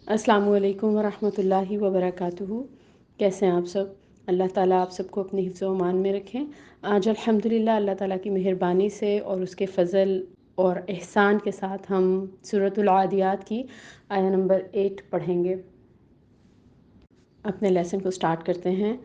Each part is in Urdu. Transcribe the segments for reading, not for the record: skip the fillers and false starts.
السلام علیکم ورحمۃ اللہ وبرکاتہ۔ کیسے ہیں آپ سب؟ اللہ تعالیٰ آپ سب کو اپنے حفظ و امان میں رکھیں۔ آج الحمدللہ اللہ تعالیٰ کی مہربانی سے اور اس کے فضل اور احسان کے ساتھ ہم سورۃ العادیات کی آیہ نمبر 8 پڑھیں گے۔ اپنے لیسن کو سٹارٹ کرتے ہیں۔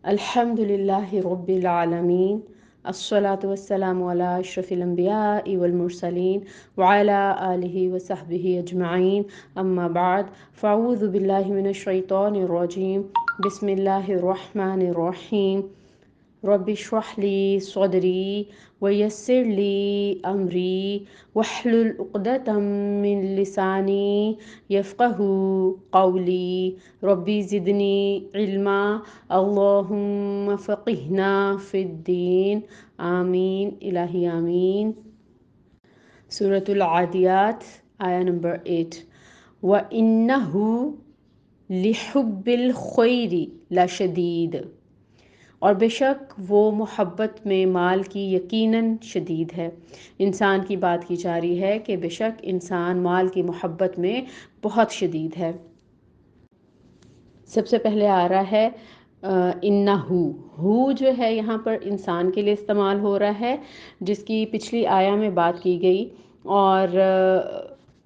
الحمدللہ رب العالمین، الصلاۃ والسلام علی اشرف الانبیاء والمرسلین وعلی آلہ وصحبہ اجمعین، اما بعد فاعوذ باللہ من الشیطان الرجیم، بسم اللہ الرحمن الرحیم۔ رب اشرح لی صدری ویسر لی امری واحلل عقدۃ من لسانی یفقہوا قولی، ربی زدنی علما، اللہم فقہنا فی الدین، آمین الہی آمین۔ سورۃ العادیات آیہ نمبر 8۔ وَإِنَّهُ لِحُبِّ الْخَيْرِ لَشَدِيدٌ، اور بے شک وہ محبت میں مال کی یقیناً شدید ہے۔ انسان کی بات کی جا رہی ہے کہ بے شک انسان مال کی محبت میں بہت شدید ہے۔ سب سے پہلے آ رہا ہے انہو، ہو جو ہے یہاں پر انسان کے لیے استعمال ہو رہا ہے، جس کی پچھلی آیہ میں بات کی گئی، اور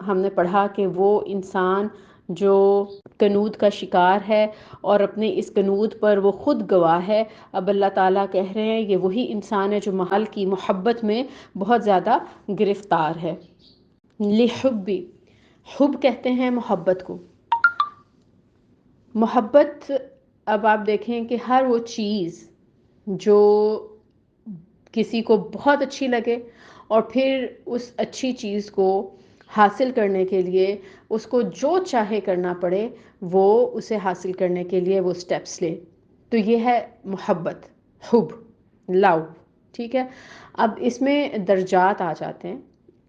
ہم نے پڑھا کہ وہ انسان جو قنوط کا شکار ہے اور اپنے اس قنوط پر وہ خود گواہ ہے۔ اب اللہ تعالیٰ کہہ رہے ہیں یہ وہی انسان ہے جو مال کی محبت میں بہت زیادہ گرفتار ہے۔ لحبی، حب کہتے ہیں محبت کو۔ محبت، اب آپ دیکھیں کہ ہر وہ چیز جو کسی کو بہت اچھی لگے اور پھر اس اچھی چیز کو حاصل کرنے کے لیے اس کو جو چاہے کرنا پڑے، وہ اسے حاصل کرنے کے لیے وہ سٹیپس لے، تو یہ ہے محبت، حب، لو، ٹھیک ہے۔ اب اس میں درجات آ جاتے ہیں،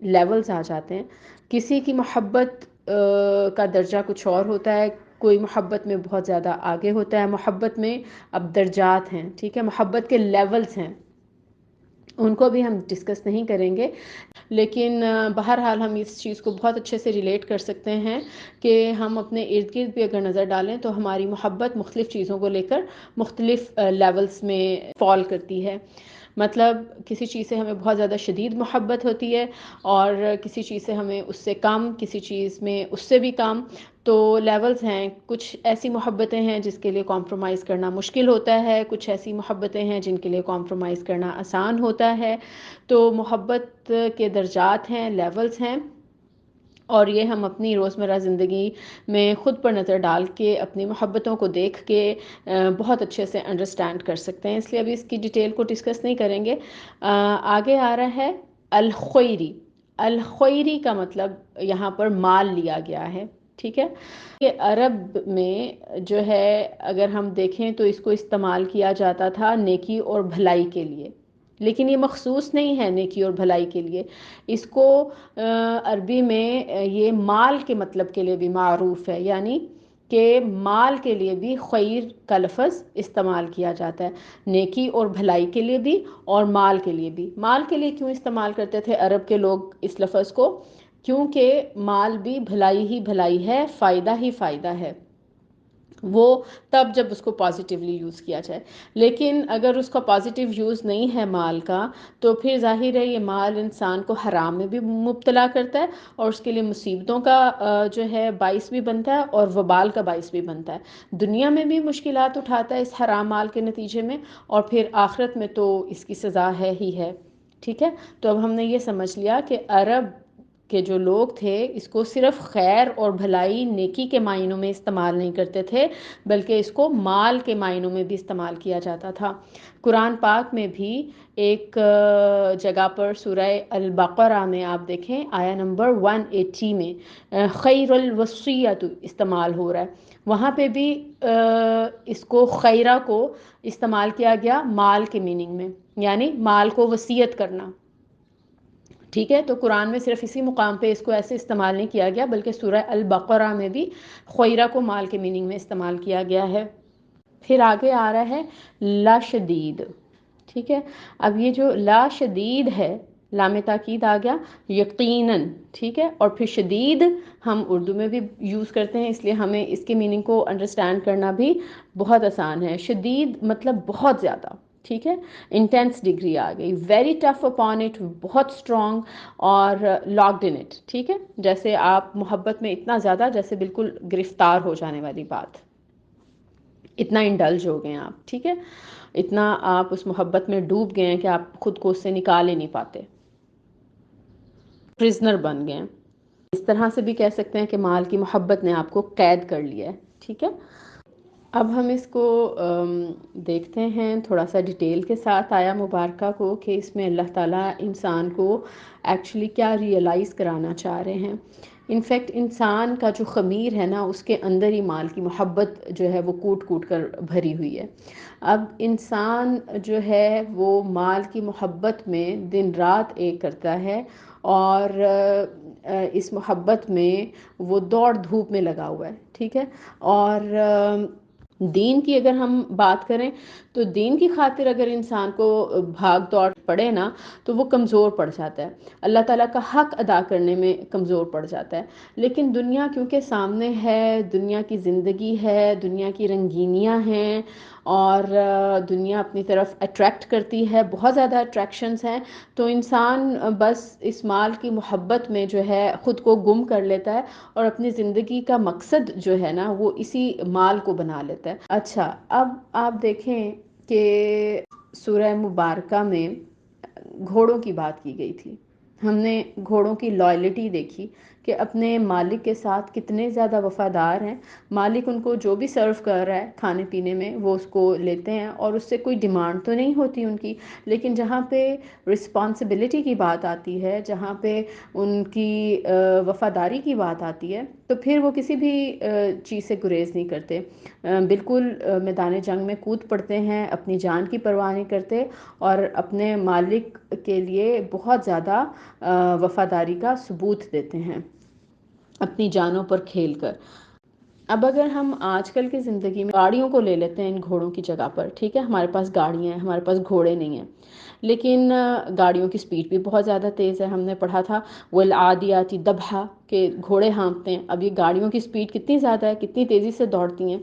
لیولز آ جاتے ہیں۔ کسی کی محبت کا درجہ کچھ اور ہوتا ہے، کوئی محبت میں بہت زیادہ آگے ہوتا ہے۔ محبت میں اب درجات ہیں، ٹھیک ہے، محبت کے لیولز ہیں، ان کو بھی ہم ڈسکس نہیں کریں گے، لیکن بہرحال ہم اس چیز کو بہت اچھے سے ریلیٹ کر سکتے ہیں کہ ہم اپنے ارد گرد بھی اگر نظر ڈالیں تو ہماری محبت مختلف چیزوں کو لے کر مختلف لیولز میں فال کرتی ہے۔ مطلب کسی چیز سے ہمیں بہت زیادہ شدید محبت ہوتی ہے، اور کسی چیز سے ہمیں اس سے کم، کسی چیز میں اس سے بھی کم، تو لیولز ہیں۔ کچھ ایسی محبتیں ہیں جس کے لیے کمپرومائز کرنا مشکل ہوتا ہے، کچھ ایسی محبتیں ہیں جن کے لیے کمپرومائز کرنا آسان ہوتا ہے۔ تو محبت کے درجات ہیں، لیولز ہیں، اور یہ ہم اپنی روزمرہ زندگی میں خود پر نظر ڈال کے اپنی محبتوں کو دیکھ کے بہت اچھے سے انڈرسٹینڈ کر سکتے ہیں، اس لیے ابھی اس کی ڈیٹیل کو ڈسکس نہیں کریں گے۔ آگے آ رہا ہے الخیری۔ الخیری کا مطلب یہاں پر مال لیا گیا ہے، ٹھیک ہے۔ کہ عرب میں جو ہے اگر ہم دیکھیں تو اس کو استعمال کیا جاتا تھا نیکی اور بھلائی کے لیے، لیکن یہ مخصوص نہیں ہے نیکی اور بھلائی کے لیے، اس کو عربی میں یہ مال کے مطلب کے لیے بھی معروف ہے، یعنی کہ مال کے لیے بھی خیر کا لفظ استعمال کیا جاتا ہے، نیکی اور بھلائی کے لیے بھی اور مال کے لیے بھی۔ مال کے لیے کیوں استعمال کرتے تھے عرب کے لوگ اس لفظ کو؟ کیونکہ مال بھی بھلائی ہی بھلائی ہے، فائدہ ہی فائدہ ہے، وہ تب جب اس کو پازیٹیولی یوز کیا جائے۔ لیکن اگر اس کا پازیٹیو یوز نہیں ہے مال کا، تو پھر ظاہر ہے یہ مال انسان کو حرام میں بھی مبتلا کرتا ہے، اور اس کے لیے مصیبتوں کا جو ہے باعث بھی بنتا ہے اور وبال کا باعث بھی بنتا ہے۔ دنیا میں بھی مشکلات اٹھاتا ہے اس حرام مال کے نتیجے میں، اور پھر آخرت میں تو اس کی سزا ہے ہی ہے، ٹھیک ہے۔ تو اب ہم نے یہ سمجھ لیا کہ عرب کہ جو لوگ تھے اس کو صرف خیر اور بھلائی، نیکی کے معنوں میں استعمال نہیں کرتے تھے، بلکہ اس کو مال کے معنوں میں بھی استعمال کیا جاتا تھا۔ قرآن پاک میں بھی ایک جگہ پر سورہ البقرہ میں آپ دیکھیں آیہ نمبر 180 میں خیر الوصیۃ استعمال ہو رہا ہے، وہاں پہ بھی اس کو خیرہ کو استعمال کیا گیا مال کے میننگ میں، یعنی مال کو وصیت کرنا، ٹھیک ہے۔ تو قرآن میں صرف اسی مقام پہ اس کو ایسے استعمال نہیں کیا گیا، بلکہ سورہ البقرہ میں بھی خیرہ کو مال کے میننگ میں استعمال کیا گیا ہے۔ پھر آگے آ رہا ہے لا شدید، ٹھیک ہے۔ اب یہ جو لا شدید ہے لام تاکید آ گیا یقیناً، ٹھیک ہے. اور پھر شدید ہم اردو میں بھی یوز کرتے ہیں، اس لیے ہمیں اس کے میننگ کو انڈرسٹینڈ کرنا بھی بہت آسان ہے. شدید مطلب بہت زیادہ، ٹھیک ہے. انٹینس ڈگری آ گئی، ویری ٹف اپون اٹ، بہت اسٹرانگ، اور لاکڈ ان اٹ، ٹھیک ہے. جیسے آپ محبت میں اتنا زیادہ، جیسے بالکل گرفتار ہو جانے والی بات، اتنا انڈلج ہو گئے ہیں آپ، ٹھیک ہے. اتنا آپ اس محبت میں ڈوب گئے ہیں کہ آپ خود کو اس سے نکال ہی نہیں پاتے، پرزنر بن گئے ہیں. اس طرح سے بھی کہہ سکتے ہیں کہ مال کی محبت نے آپ کو قید کر لیا ہے، ٹھیک ہے. اب ہم اس کو دیکھتے ہیں تھوڑا سا ڈیٹیل کے ساتھ آیا مبارکہ کو، کہ اس میں اللہ تعالیٰ انسان کو ایکچولی کیا ریئلائز کرانا چاہ رہے ہیں. انفیکٹ انسان کا جو خمیر ہے نا، اس کے اندر ہی مال کی محبت جو ہے وہ کوٹ کوٹ کر بھری ہوئی ہے. اب انسان جو ہے وہ مال کی محبت میں دن رات ایک کرتا ہے، اور اس محبت میں وہ دوڑ دھوپ میں لگا ہوا ہے، ٹھیک ہے. اور دین کی اگر ہم بات کریں تو دین کی خاطر اگر انسان کو بھاگ دوڑ پڑے نا، تو وہ کمزور پڑ جاتا ہے، اللہ تعالیٰ کا حق ادا کرنے میں کمزور پڑ جاتا ہے. لیکن دنیا کیونکہ سامنے ہے، دنیا کی زندگی ہے، دنیا کی رنگینیاں ہیں، اور دنیا اپنی طرف اٹریکٹ کرتی ہے، بہت زیادہ اٹریکشنز ہیں. تو انسان بس اس مال کی محبت میں جو ہے خود کو گم کر لیتا ہے، اور اپنی زندگی کا مقصد جو ہے نا وہ اسی مال کو بنا لیتا ہے. اچھا، اب آپ دیکھیں کہ سورہ مبارکہ میں گھوڑوں کی بات کی گئی تھی. ہم نے گھوڑوں کی لائلٹی دیکھی کہ اپنے مالک کے ساتھ کتنے زیادہ وفادار ہیں. مالک ان کو جو بھی سرو کر رہا ہے کھانے پینے میں، وہ اس کو لیتے ہیں، اور اس سے کوئی ڈیمانڈ تو نہیں ہوتی ان کی. لیکن جہاں پہ رسپانسبلٹی کی بات آتی ہے، جہاں پہ ان کی وفاداری کی بات آتی ہے، تو پھر وہ کسی بھی چیز سے گریز نہیں کرتے، بالکل میدان جنگ میں کود پڑتے ہیں، اپنی جان کی پرواہ نہیں کرتے، اور اپنے مالک کے لیے بہت زیادہ وفاداری کا ثبوت دیتے ہیں اپنی جانوں پر کھیل کر. اب اگر ہم آج کل کی زندگی میں گاڑیوں کو لے لیتے ہیں ان گھوڑوں کی جگہ پر، ٹھیک ہے. ہمارے پاس گاڑیاں ہیں، ہمارے پاس گھوڑے نہیں ہیں، لیکن گاڑیوں کی سپیڈ بھی بہت زیادہ تیز ہے. ہم نے پڑھا تھا وَالْعَادِيَاتِ ضَبْحًا کہ گھوڑے ہانکتے ہیں. اب یہ گاڑیوں کی سپیڈ کتنی زیادہ ہے، کتنی تیزی سے دوڑتی ہیں.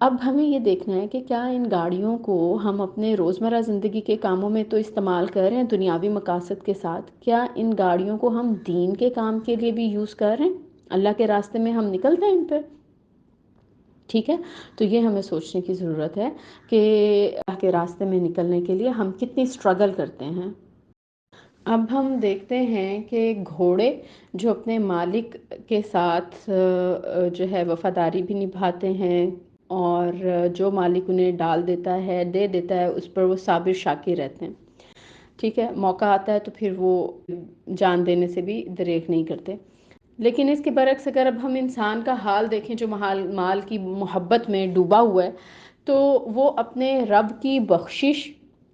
اب ہمیں یہ دیکھنا ہے کہ کیا ان گاڑیوں کو ہم اپنے روزمرہ زندگی کے کاموں میں تو استعمال کر رہے ہیں دنیاوی مقاصد کے ساتھ، کیا ان گاڑیوں کو ہم دین کے کام کے لیے بھی یوز کر رہے ہیں، اللہ کے راستے میں ہم نکلتے ہیں ان پہ، ٹھیک ہے. تو یہ ہمیں سوچنے کی ضرورت ہے کہ اللہ کے راستے میں نکلنے کے لیے ہم کتنی اسٹرگل کرتے ہیں. اب ہم دیکھتے ہیں کہ گھوڑے جو اپنے مالک کے ساتھ جو ہے وفاداری بھی نبھاتے ہیں، اور جو مالک انہیں ڈال دیتا ہے، دے دیتا ہے، اس پر وہ صابر شاکر رہتے ہیں، ٹھیک ہے. موقع آتا ہے تو پھر وہ جان دینے سے بھی دریغ نہیں کرتے. لیکن اس کے برعکس اگر اب ہم انسان کا حال دیکھیں جو مال کی محبت میں ڈوبا ہوا ہے، تو وہ اپنے رب کی بخشش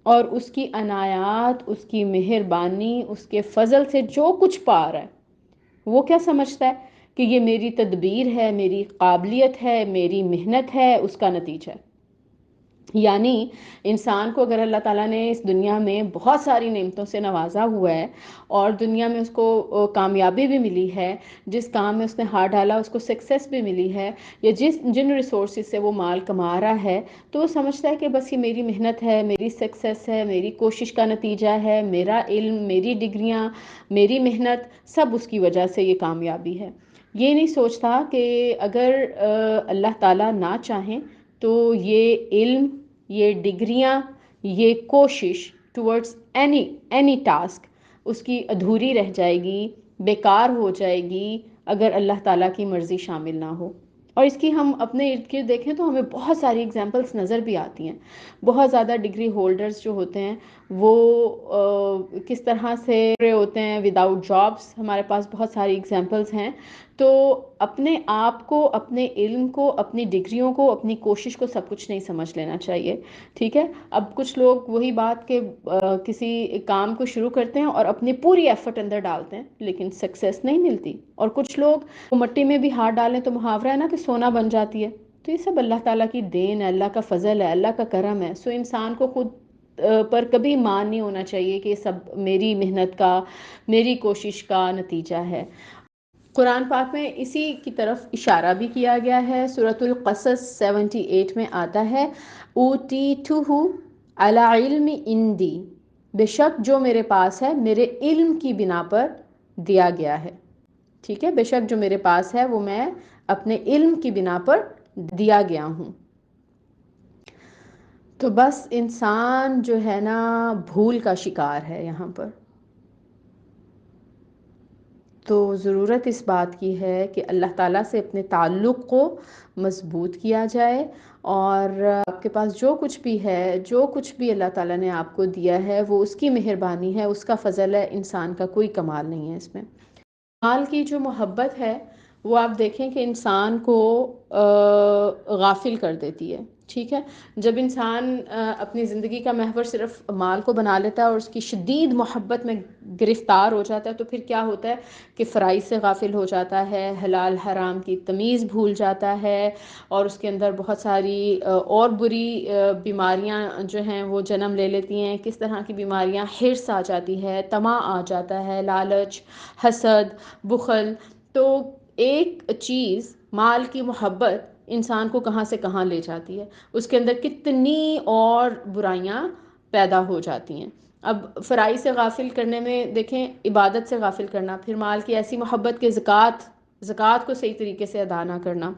اور اس کی عنایات، اس کی مہربانی، اس کے فضل سے جو کچھ پا رہا ہے، وہ کیا سمجھتا ہے کہ یہ میری تدبیر ہے، میری قابلیت ہے، میری محنت ہے، اس کا نتیجہ ہے. یعنی انسان کو اگر اللہ تعالیٰ نے اس دنیا میں بہت ساری نعمتوں سے نوازا ہوا ہے، اور دنیا میں اس کو کامیابی بھی ملی ہے، جس کام میں اس نے ہاتھ ڈالا اس کو سکسیس بھی ملی ہے، یا جن ریسورسز سے وہ مال کما رہا ہے، تو وہ سمجھتا ہے کہ بس یہ میری محنت ہے، میری سکسیس ہے، میری کوشش کا نتیجہ ہے، میرا علم، میری ڈگریاں، میری محنت، سب اس کی وجہ سے یہ کامیابی ہے. یہ نہیں سوچتا کہ اگر اللہ تعالیٰ نہ چاہیں تو یہ علم، یہ ڈگریاں، یہ کوشش ٹورڈز اینی ٹاسک اس کی ادھوری رہ جائے گی، بیکار ہو جائے گی، اگر اللہ تعالیٰ کی مرضی شامل نہ ہو. اور اس کی ہم اپنے ارد گرد دیکھیں تو ہمیں بہت ساری ایگزامپلس نظر بھی آتی ہیں. بہت زیادہ ڈگری ہولڈرز جو ہوتے ہیں وہ کس طرح سے ہوتے ہیں وداؤٹ جابس. ہمارے پاس بہت ساری ایگزامپلس ہیں. تو اپنے آپ کو، اپنے علم کو، اپنی ڈگریوں کو، اپنی کوشش کو سب کچھ نہیں سمجھ لینا چاہیے، ٹھیک ہے. اب کچھ لوگ وہی بات کہ کسی کام کو شروع کرتے ہیں اور اپنی پوری ایفرٹ اندر ڈالتے ہیں لیکن سکسیس نہیں ملتی. اور کچھ لوگ مٹی میں بھی ہاتھ ڈالیں تو محاورہ ہے نا کہ سونا بن جاتی ہے. تو یہ سب اللہ تعالیٰ کی دین ہے، اللہ کا فضل ہے، اللہ کا کرم ہے. سو انسان کو خود پر کبھی مان نہیں ہونا چاہیے کہ سب میری محنت کا، میری کوشش کا نتیجہ ہے۔ قرآن پاک میں اسی کی طرف اشارہ بھی کیا گیا ہے۔ سورۃ القصص 78 میں آتا ہے اوتیتہ علی علم عندی، بے شک جو میرے پاس ہے میرے علم کی بنا پر دیا گیا ہے۔ ٹھیک ہے، بے شک جو میرے پاس ہے وہ میں اپنے علم کی بنا پر دیا گیا ہوں۔ تو بس انسان جو ہے نا بھول کا شکار ہے یہاں پر۔ تو ضرورت اس بات کی ہے کہ اللہ تعالیٰ سے اپنے تعلق کو مضبوط کیا جائے، اور آپ کے پاس جو کچھ بھی ہے، جو کچھ بھی اللہ تعالیٰ نے آپ کو دیا ہے وہ اس کی مہربانی ہے، اس کا فضل ہے، انسان کا کوئی کمال نہیں ہے اس میں۔ مال کی جو محبت ہے وہ آپ دیکھیں کہ انسان کو غافل کر دیتی ہے۔ ٹھیک ہے، جب انسان اپنی زندگی کا محور صرف مال کو بنا لیتا ہے اور اس کی شدید محبت میں گرفتار ہو جاتا ہے، تو پھر کیا ہوتا ہے کہ فرائض سے غافل ہو جاتا ہے، حلال حرام کی تمیز بھول جاتا ہے، اور اس کے اندر بہت ساری اور بری بیماریاں جو ہیں وہ جنم لے لیتی ہیں۔ کس طرح کی بیماریاں؟ حرص آ جاتی ہے، طمع آ جاتا ہے، لالچ، حسد، بخل۔ تو ایک چیز مال کی محبت انسان کو کہاں سے کہاں لے جاتی ہے، اس کے اندر کتنی اور برائیاں پیدا ہو جاتی ہیں۔ اب فرائض سے غافل کرنے میں دیکھیں، عبادت سے غافل کرنا، پھر مال کی ایسی محبت کہ زکوٰۃ کو صحیح طریقے سے ادا نہ کرنا،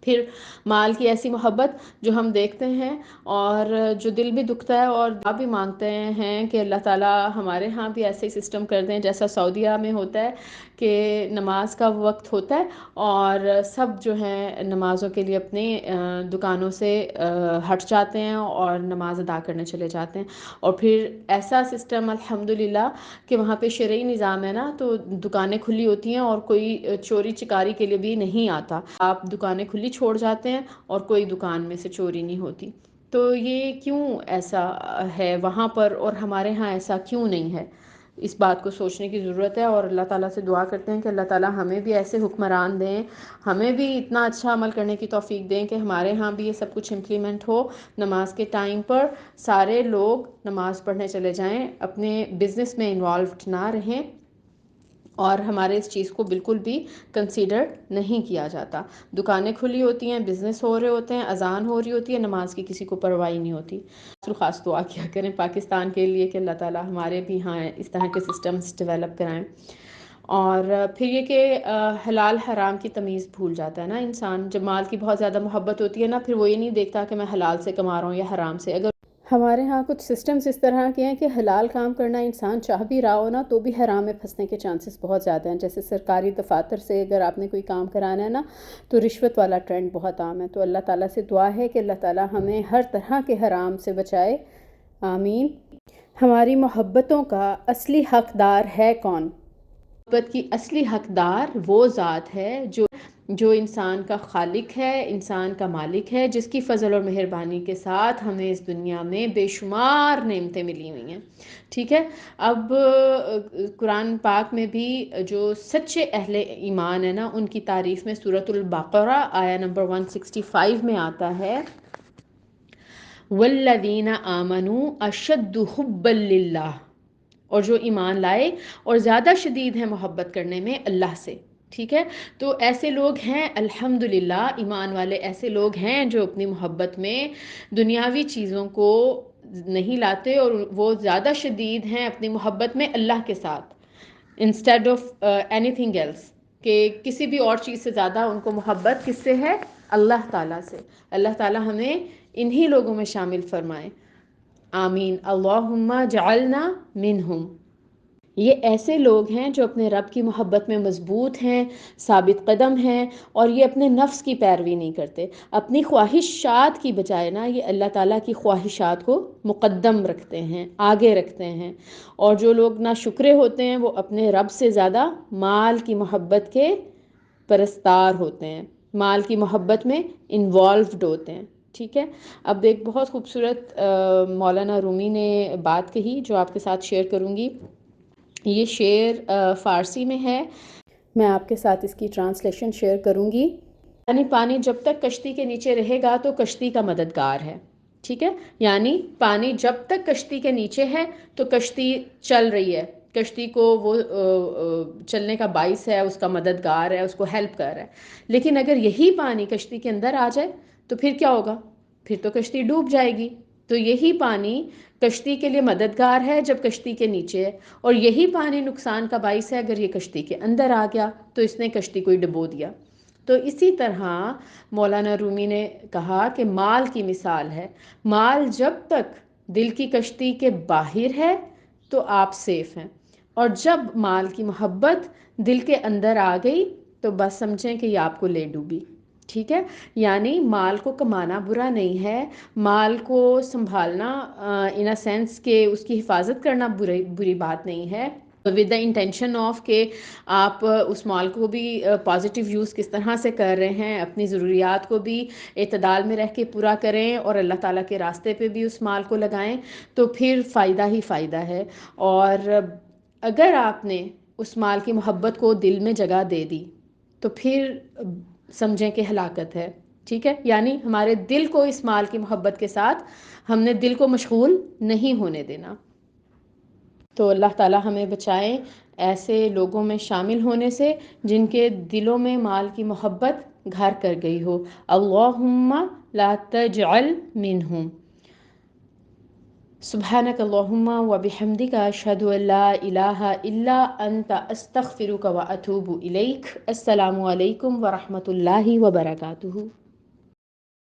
پھر مال کی ایسی محبت جو ہم دیکھتے ہیں اور جو دل بھی دکھتا ہے، اور دعا بھی مانگتے ہیں کہ اللہ تعالیٰ ہمارے ہاں بھی ایسے ہی سسٹم کر دیں جیسا سعودیہ میں ہوتا ہے کہ نماز کا وقت ہوتا ہے اور سب جو ہیں نمازوں کے لیے اپنے دکانوں سے ہٹ جاتے ہیں اور نماز ادا کرنے چلے جاتے ہیں، اور پھر ایسا سسٹم الحمدللہ کہ وہاں پہ شرعی نظام ہے نا، تو دکانیں کھلی ہوتی ہیں اور کوئی چوری چکاری کے لیے بھی نہیں آتا، آپ دکانیں کھلی چھوڑ جاتے ہیں اور کوئی دکان میں سے چوری نہیں ہوتی۔ تو یہ کیوں ایسا ہے وہاں پر اور ہمارے ہاں ایسا کیوں نہیں ہے؟ اس بات کو سوچنے کی ضرورت ہے، اور اللہ تعالیٰ سے دعا کرتے ہیں کہ اللہ تعالیٰ ہمیں بھی ایسے حکمران دیں، ہمیں بھی اتنا اچھا عمل کرنے کی توفیق دیں کہ ہمارے ہاں بھی یہ سب کچھ امپلیمنٹ ہو۔ نماز کے ٹائم پر سارے لوگ نماز پڑھنے چلے جائیں، اپنے بزنس میں انوالوڈ نہ رہیں، اور ہمارے اس چیز کو بالکل بھی کنسیڈر نہیں کیا جاتا۔ دکانیں کھلی ہوتی ہیں، بزنس ہو رہے ہوتے ہیں، اذان ہو رہی ہوتی ہے، نماز کی کسی کو پرواہ نہیں ہوتی۔ خاص دعا کیا کریں پاکستان کے لیے کہ اللہ تعالیٰ ہمارے بھی ہاں اس طرح کے سسٹمز ڈیولپ کرائیں۔ اور پھر یہ کہ حلال حرام کی تمیز بھول جاتا ہے نا انسان، جب مال کی بہت زیادہ محبت ہوتی ہے نا، پھر وہ یہ نہیں دیکھتا کہ میں حلال سے کما رہا ہوں یا حرام سے۔ اگر ہمارے ہاں کچھ سسٹمز اس طرح کے ہیں کہ حلال کام کرنا انسان چاہ بھی رہا ہو نا تو بھی حرام میں پھنسنے کے چانسز بہت زیادہ ہیں، جیسے سرکاری دفاتر سے اگر آپ نے کوئی کام کرانا ہے نا تو رشوت والا ٹرینڈ بہت عام ہے۔ تو اللہ تعالیٰ سے دعا ہے کہ اللہ تعالیٰ ہمیں ہر طرح کے حرام سے بچائے، آمین۔ ہماری محبتوں کا اصلی حقدار ہے کون؟ محبت کی اصلی حقدار وہ ذات ہے جو انسان کا خالق ہے، انسان کا مالک ہے، جس کی فضل اور مہربانی کے ساتھ ہمیں اس دنیا میں بے شمار نعمتیں ملی ہوئی ہیں۔ ٹھیک ہے، اب قرآن پاک میں بھی جو سچے اہل ایمان ہیں نا ان کی تعریف میں سورۃ البقرہ آیہ نمبر 165 میں آتا ہے والذین آمنوا اشد حبا للہ، اور جو ایمان لائے اور زیادہ شدید ہیں محبت کرنے میں اللہ سے۔ ٹھیک ہے، تو ایسے لوگ ہیں الحمدللہ، ایمان والے ایسے لوگ ہیں جو اپنی محبت میں دنیاوی چیزوں کو نہیں لاتے، اور وہ زیادہ شدید ہیں اپنی محبت میں اللہ کے ساتھ instead of anything else, کہ کسی بھی اور چیز سے زیادہ ان کو محبت کس سے ہے؟ اللہ تعالیٰ سے۔ اللہ تعالیٰ ہمیں انہی لوگوں میں شامل فرمائے، آمین، اللہم جعلنا منہم۔ یہ ایسے لوگ ہیں جو اپنے رب کی محبت میں مضبوط ہیں، ثابت قدم ہیں، اور یہ اپنے نفس کی پیروی نہیں کرتے، اپنی خواہشات کی بجائے نا یہ اللہ تعالیٰ کی خواہشات کو مقدم رکھتے ہیں، آگے رکھتے ہیں۔ اور جو لوگ نا شکرے ہوتے ہیں وہ اپنے رب سے زیادہ مال کی محبت کے پرستار ہوتے ہیں، مال کی محبت میں انوالوڈ ہوتے ہیں۔ ٹھیک ہے، اب ایک بہت خوبصورت مولانا رومی نے بات کہی جو آپ کے ساتھ شیئر کروں گی۔ یہ شعر فارسی میں ہے، میں آپ کے ساتھ اس کی ٹرانسلیشن شیئر کروں گی۔ پانی جب تک کشتی کے نیچے رہے گا تو کشتی کا مددگار ہے۔ ٹھیک ہے، یعنی پانی جب تک کشتی کے نیچے ہے تو کشتی چل رہی ہے، کشتی کو وہ چلنے کا باعث ہے، اس کا مددگار ہے، اس کو ہیلپ کر رہا ہے. لیکن اگر یہی پانی کشتی کے اندر آ جائے تو پھر کیا ہوگا؟ پھر تو کشتی ڈوب جائے گی. تو یہی پانی کشتی کے لیے مددگار ہے جب کشتی کے نیچے ہے، اور یہی پانی نقصان کا باعث ہے اگر یہ کشتی کے اندر آ گیا تو اس نے کشتی کو ڈبو دیا. تو اسی طرح مولانا رومی نے کہا کہ مال کی مثال ہے، مال جب تک دل کی کشتی کے باہر ہے تو آپ سیف ہیں، اور جب مال کی محبت دل کے اندر آ گئی تو بس سمجھیں کہ یہ آپ کو لے ڈوبی. ٹھیک ہے، یعنی مال کو کمانا برا نہیں ہے، مال کو سنبھالنا ان اے سینس کہ اس کی حفاظت کرنا بری بات نہیں ہے، ود دا انٹینشن آف کہ آپ اس مال کو بھی پازیٹیو یوز کس طرح سے کر رہے ہیں، اپنی ضروریات کو بھی اعتدال میں رہ کے پورا کریں اور اللہ تعالیٰ کے راستے پہ بھی اس مال کو لگائیں، تو پھر فائدہ ہی فائدہ ہے. اور اگر آپ نے اس مال کی محبت کو دل میں جگہ دے دی تو پھر سمجھیں کہ ہلاکت ہے. ٹھیک ہے، یعنی ہمارے دل کو اس مال کی محبت کے ساتھ ہم نے دل کو مشغول نہیں ہونے دینا. تو اللہ تعالیٰ ہمیں بچائیں ایسے لوگوں میں شامل ہونے سے جن کے دلوں میں مال کی محبت گھر کر گئی ہو. اللہم لا تجعل منہم. سبحانک اللہم و بحمدک اشہد ان لا الہ الا انت استغفرک و اتوب الیک. السلام علیکم ورحمۃ اللہ وبرکاتہ.